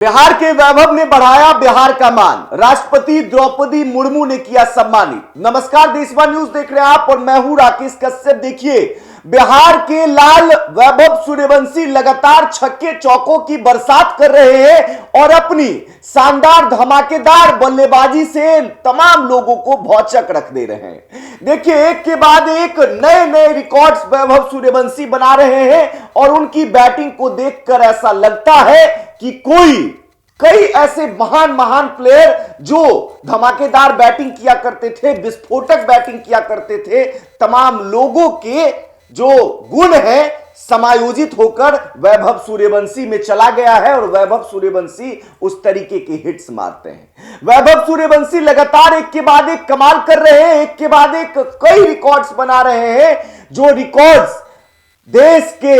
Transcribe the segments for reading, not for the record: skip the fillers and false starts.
बिहार के वैभव ने बढ़ाया बिहार का मान, राष्ट्रपति द्रौपदी मुर्मू ने किया सम्मानित। नमस्कार, देशवा न्यूज देख रहे हैं आप और मैं हूं राकेश कश्यप। देखिए, बिहार के लाल वैभव सूर्यवंशी लगातार छक्के चौकों की बरसात कर रहे हैं और अपनी शानदार धमाकेदार बल्लेबाजी से तमाम लोगों को भौचक रख दे रहे हैं। देखिए, एक के बाद एक नए नए रिकॉर्ड्स वैभव सूर्यवंशी बना रहे हैं और उनकी बैटिंग को देखकर ऐसा लगता है कि कई ऐसे महान प्लेयर जो धमाकेदार बैटिंग किया करते थे, विस्फोटक बैटिंग किया करते थे, तमाम लोगों के जो गुण है समायोजित होकर वैभव सूर्यवंशी में चला गया है और वैभव सूर्यवंशी उस तरीके के हिट्स मारते हैं। वैभव सूर्यवंशी लगातार एक के बाद एक कमाल कर रहे हैं, एक के बाद एक कई रिकॉर्ड्स बना रहे हैं, जो रिकॉर्ड्स देश के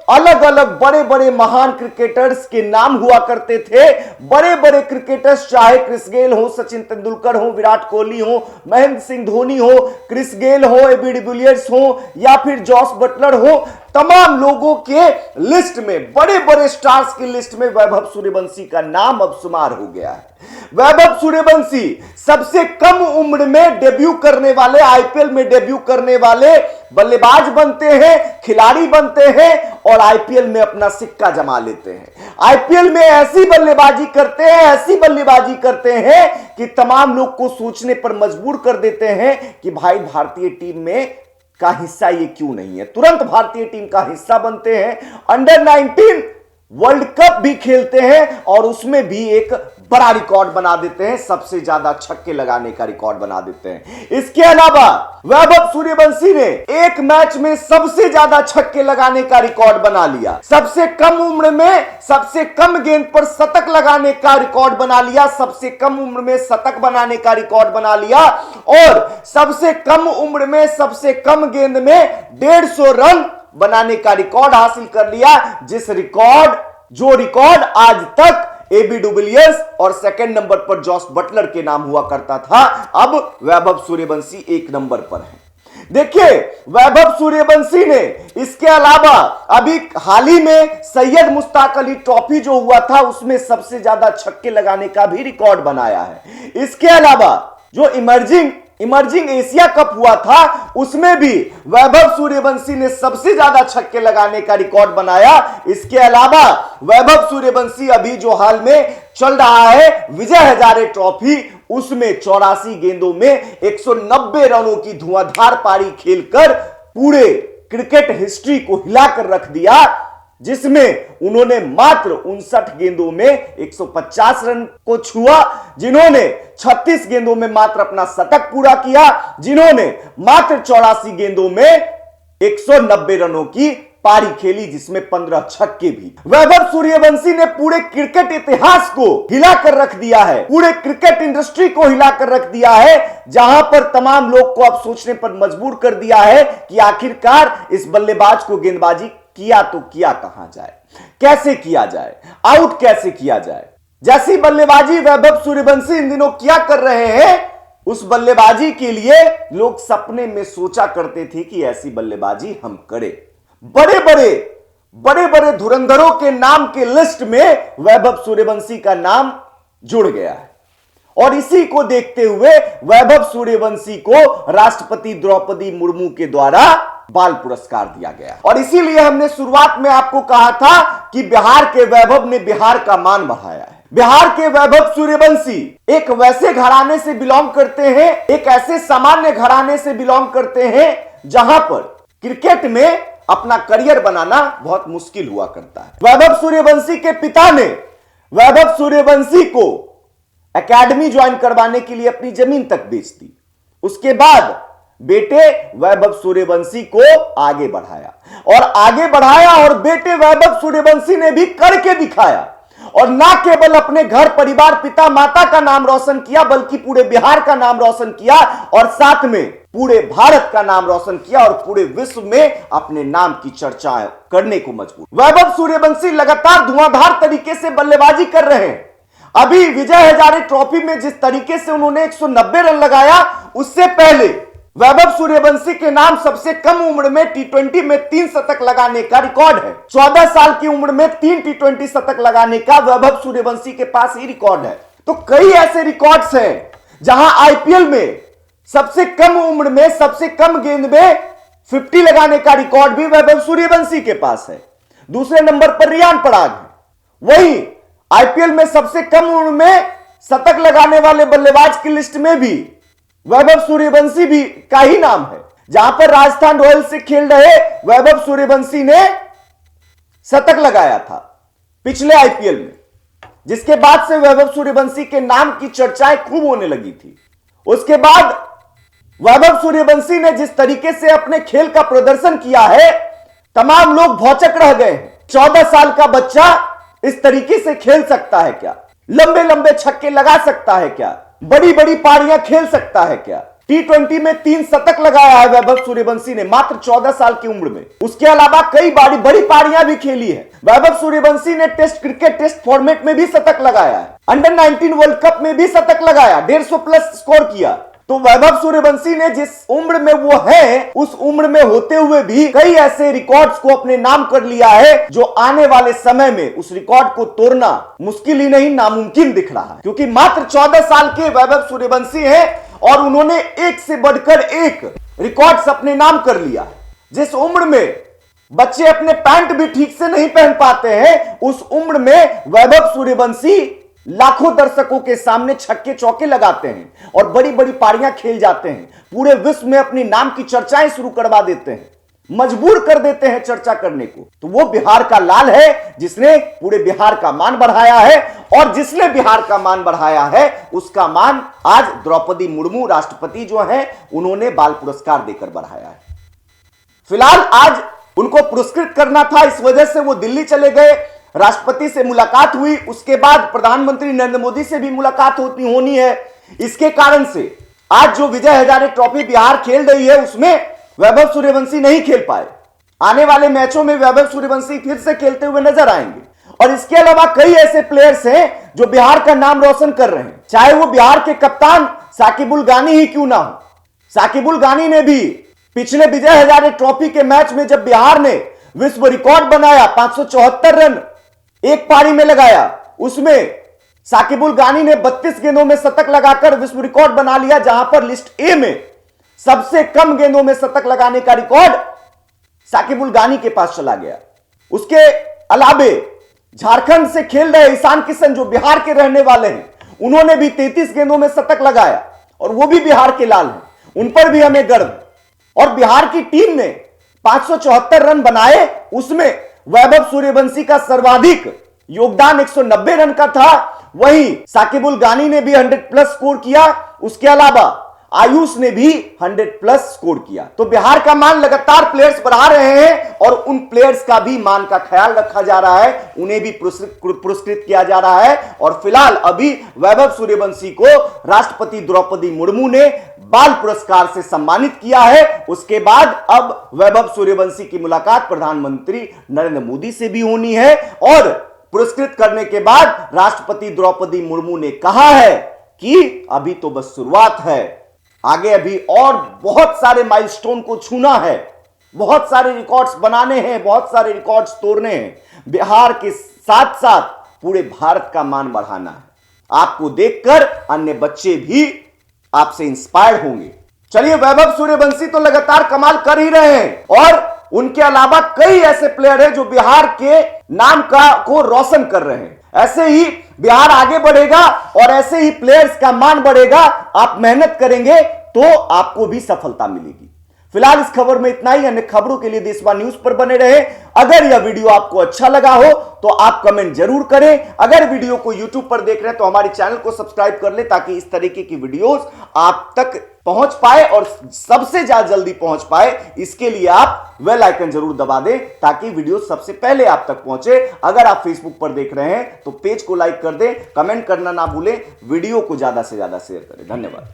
अलग अलग बड़े बड़े महान क्रिकेटर्स के नाम हुआ करते थे। बड़े बड़े क्रिकेटर्स, चाहे क्रिस गेल हो, सचिन तेंदुलकर हो, विराट कोहली हो, महेंद्र सिंह धोनी हो, क्रिस गेल हो, एबी डिविलियर्स हो या फिर जॉस बटलर हो, तमाम लोगों के लिस्ट में, बड़े बड़े स्टार्स की लिस्ट में वैभव सूर्यवंशी का नाम अब शुमार हो गया है। वैभव सूर्यवंशी सबसे कम उम्र में डेब्यू करने वाले, आईपीएल में डेब्यू करने वाले बल्लेबाज बनते हैं, खिलाड़ी बनते हैं और आईपीएल में अपना सिक्का जमा लेते हैं। आईपीएल में ऐसी बल्लेबाजी करते हैं कि तमाम लोग को सोचने पर मजबूर कर देते हैं कि भाई, भारतीय टीम में का हिस्सा ये क्यों नहीं है। तुरंत भारतीय टीम का हिस्सा बनते हैं, अंडर 19 वर्ल्ड कप भी खेलते हैं और उसमें भी एक बड़ा रिकॉर्ड बना देते हैं, सबसे ज्यादा छक्के लगाने का रिकॉर्ड बना देते हैं। इसके अलावा वैभव सूर्यवंशी ने एक मैच में सबसे ज्यादा छक्के लगाने का रिकॉर्ड बना लिया, सबसे कम उम्र में सबसे कम गेंद पर शतक लगाने का रिकॉर्ड बना लिया, सबसे कम उम्र में शतक बनाने का रिकॉर्ड बना लिया और सबसे कम उम्र में सबसे कम गेंद में 150 रन बनाने का रिकॉर्ड हासिल कर लिया। जो रिकॉर्ड आज तक एबी डिविलियर्स और सेकंड नंबर पर जॉस बटलर के नाम हुआ करता था, अब वैभव सूर्यवंशी एक नंबर पर है। देखिए, वैभव सूर्यवंशी ने इसके अलावा अभी हाल ही में सैयद मुश्ताक अली ट्रॉफी जो हुआ था, उसमें सबसे ज्यादा छक्के लगाने का भी रिकॉर्ड बनाया है। इसके अलावा जो इमर्जिंग एशिया कप हुआ था, उसमें भी वैभव सूर्यवंशी ने सबसे ज्यादा छक्के लगाने का रिकॉर्ड बनाया। इसके अलावा वैभव सूर्यवंशी अभी जो हाल में चल रहा है विजय हजारे ट्रॉफी, उसमें 84 गेंदों में 190 रनों की धुआंधार पारी खेलकर पूरे क्रिकेट हिस्ट्री को हिलाकर रख दिया, जिसमें उन्होंने मात्र 59 गेंदों में 150 रन को छुआ, जिन्होंने 36 गेंदों में मात्र अपना शतक पूरा किया, जिन्होंने मात्र 84 गेंदों में 190 रनों की पारी खेली, जिसमें 15 छक्के भी। वैभव सूर्यवंशी ने पूरे क्रिकेट इतिहास को हिलाकर रख दिया है, पूरे क्रिकेट इंडस्ट्री को हिलाकर रख दिया है, जहां पर तमाम लोग को अब सोचने पर मजबूर कर दिया है कि आखिरकार इस बल्लेबाज को गेंदबाजी किया तो किया कहां जाए, कैसे किया जाए, आउट कैसे किया जाए। जैसी बल्लेबाजी वैभव सूर्यवंशी इन दिनों किया कर रहे हैं, उस बल्लेबाजी के लिए लोग सपने में सोचा करते थे कि ऐसी बल्लेबाजी हम करें। बड़े बड़े धुरंधरों के नाम के लिस्ट में वैभव सूर्यवंशी का नाम जुड़ गया है और इसी को देखते हुए वैभव सूर्यवंशी को राष्ट्रपति द्रौपदी मुर्मू के द्वारा बाल पुरस्कार दिया गया। और इसीलिए हमने शुरुआत में आपको कहा था कि बिहार के वैभव ने बिहार का मान बढ़ाया है। बिहार के वैभव सूर्यवंशी एक वैसे घराने से बिलोंग करते हैं, एक ऐसे सामान्य घराने से बिलोंग करते हैं जहां पर क्रिकेट में अपना करियर बनाना बहुत मुश्किल हुआ करता है। वैभव सूर्यवंशी के पिता ने वैभव सूर्यवंशी को एकेडमी ज्वाइन करवाने के लिए अपनी जमीन तक बेच दी। उसके बाद बेटे वैभव सूर्यवंशी को आगे बढ़ाया और बेटे वैभव सूर्यवंशी ने भी करके दिखाया और ना केवल अपने घर परिवार पिता माता का नाम रोशन किया, बल्कि पूरे बिहार का नाम रोशन किया और साथ में पूरे भारत का नाम रोशन किया और पूरे विश्व में अपने नाम की चर्चा करने को मजबूर। वैभव सूर्यवंशी लगातार धुआंधार तरीके से बल्लेबाजी कर रहे हैं। अभी विजय हजारे ट्रॉफी में जिस तरीके से उन्होंने 190 रन लगाया, उससे पहले वैभव सूर्यवंशी के नाम सबसे कम उम्र में टी20 में 3 शतक लगाने का रिकॉर्ड है। 14 साल की उम्र में 3 टी20 शतक लगाने का वैभव सूर्यवंशी के पास ही रिकॉर्ड है। तो कई ऐसे रिकॉर्ड्स हैं जहां आईपीएल में सबसे कम उम्र में सबसे कम गेंद में 50 लगाने का रिकॉर्ड भी वैभव सूर्यवंशी के पास है। दूसरे नंबर पर रियान पराग है। वहीं आईपीएल में सबसे कम उम्र में शतक लगाने वाले बल्लेबाज की लिस्ट में भी वैभव सूर्यवंशी भी का ही नाम है। जहां पर राजस्थान रॉयल्स से खेल रहे वैभव सूर्यवंशी ने शतक लगाया था पिछले आईपीएल में, जिसके बाद से वैभव सूर्यवंशी के नाम की चर्चाएं खूब होने लगी थी। उसके बाद वैभव सूर्यवंशी ने जिस तरीके से अपने खेल का प्रदर्शन किया है, तमाम लोग भौचक रह गए हैं। 14 साल का बच्चा इस तरीके से खेल सकता है क्या? लंबे लंबे छक्के लगा सकता है क्या? बड़ी बड़ी पारियां खेल सकता है क्या? टी20 में 3 शतक लगाया है वैभव सूर्यवंशी ने मात्र 14 साल की उम्र में। उसके अलावा कई बड़ी पारियां भी खेली है। वैभव सूर्यवंशी ने टेस्ट क्रिकेट टेस्ट फॉर्मेट में भी शतक लगाया है। अंडर 19 वर्ल्ड कप में भी शतक लगाया, 150 प्लस स्कोर किया। तो वैभव सूर्यवंशी ने जिस उम्र में वो है, उस उम्र में होते हुए भी कई ऐसे रिकॉर्ड्स को अपने नाम कर लिया है, जो आने वाले समय में उस रिकॉर्ड को तोड़ना मुश्किल ही नहीं नामुमकिन दिख रहा है। क्योंकि मात्र 14 साल के वैभव सूर्यवंशी हैं और उन्होंने एक से बढ़कर एक रिकॉर्ड्स अपने नाम कर लिया। जिस उम्र में बच्चे अपने पैंट भी ठीक से नहीं पहन पाते हैं, उस उम्र में वैभव सूर्यवंशी लाखों दर्शकों के सामने छक्के चौके लगाते हैं और बड़ी बड़ी पारियां खेल जाते हैं। पूरे विश्व में अपनी नाम की चर्चाएं शुरू करवा देते हैं, मजबूर कर देते हैं चर्चा करने को। तो वो बिहार का लाल है, जिसने पूरे बिहार का मान बढ़ाया है। और जिसने बिहार का मान बढ़ाया है, उसका मान आज द्रौपदी मुर्मू राष्ट्रपति जो है, उन्होंने बाल पुरस्कार देकर बढ़ाया है। फिलहाल आज उनको पुरस्कृत करना था, इस वजह से वो दिल्ली चले गए। राष्ट्रपति से मुलाकात हुई, उसके बाद प्रधानमंत्री नरेंद्र मोदी से भी मुलाकात होनी है। इसके कारण से आज जो विजय हजारे ट्रॉफी बिहार खेल रही है, उसमें वैभव सूर्यवंशी नहीं खेल पाए। आने वाले मैचों में वैभव सूर्यवंशी फिर से खेलते हुए नजर आएंगे। और इसके अलावा कई ऐसे प्लेयर्स हैं जो बिहार का नाम रोशन कर रहे हैं, चाहे वो बिहार के कप्तान साकिबुल गानी ही क्यों ना हो। साकिबुल गानी ने भी पिछले विजय हजारे ट्रॉफी के मैच में, जब बिहार ने विश्व रिकॉर्ड बनाया, 574 रन एक पारी में लगाया, उसमें साकिबुल गानी ने 32 गेंदों में शतक लगाकर विश्व रिकॉर्ड बना लिया, जहां पर लिस्ट ए में सबसे कम गेंदों में शतक लगाने का रिकॉर्ड साकिबुल गानी के पास चला गया। उसके अलावे झारखंड से खेल रहे ईशान किशन, जो बिहार के रहने वाले हैं, उन्होंने भी 33 गेंदों में शतक लगाया और वो भी बिहार के लाल हैं। उन पर भी हमें गर्व है। और बिहार की टीम ने 574 रन बनाए, उसमें वैभव सूर्यवंशी का सर्वाधिक योगदान 190 रन का था। वहीं साकिबुल गानी ने भी 100 प्लस स्कोर किया। उसके अलावा आयुष ने भी 100 प्लस स्कोर किया। तो बिहार का मान लगातार प्लेयर्स बढ़ा रहे हैं और उन प्लेयर्स का भी मान का ख्याल रखा जा रहा है, उन्हें भी पुरस्कृत किया जा रहा है। और फिलहाल अभी वैभव सूर्यवंशी को राष्ट्रपति द्रौपदी मुर्मू ने बाल पुरस्कार से सम्मानित किया है। उसके बाद अब वैभव सूर्यवंशी की मुलाकात प्रधानमंत्री नरेंद्र मोदी से भी होनी है। और पुरस्कृत करने के बाद राष्ट्रपति द्रौपदी मुर्मू ने कहा है कि अभी तो बस शुरुआत है, आगे अभी और बहुत सारे माइलस्टोन को छूना है, बहुत सारे रिकॉर्ड्स बनाने हैं, बहुत सारे रिकॉर्ड्स तोड़ने हैं। बिहार के साथ साथ पूरे भारत का मान बढ़ाना है। आपको देखकर अन्य बच्चे भी आपसे इंस्पायर्ड होंगे। चलिए, वैभव सूर्यवंशी तो लगातार कमाल कर ही रहे हैं और उनके अलावा कई ऐसे प्लेयर हैं जो बिहार के नाम को रोशन कर रहे हैं। ऐसे ही बिहार आगे बढ़ेगा और ऐसे ही प्लेयर्स का मान बढ़ेगा। आप मेहनत करेंगे तो आपको भी सफलता मिलेगी। फिलहाल इस खबर में इतना ही। अन्य खबरों के लिए देशवा न्यूज पर बने रहे। अगर यह वीडियो आपको अच्छा लगा हो तो आप कमेंट जरूर करें। अगर वीडियो को यूट्यूब पर देख रहे हैं तो हमारे चैनल को सब्सक्राइब कर ले, ताकि इस तरीके की वीडियोस आप तक पहुंच पाए और सबसे ज्यादा जल्दी पहुंच पाए। इसके लिए आप बेल आइकन जरूर दबा दें, ताकि वीडियो सबसे पहले आप तक पहुंचे। अगर आप फेसबुक पर देख रहे हैं तो पेज को लाइक कर दें, कमेंट करना ना भूलें, वीडियो को ज्यादा से ज्यादा शेयर करें। धन्यवाद।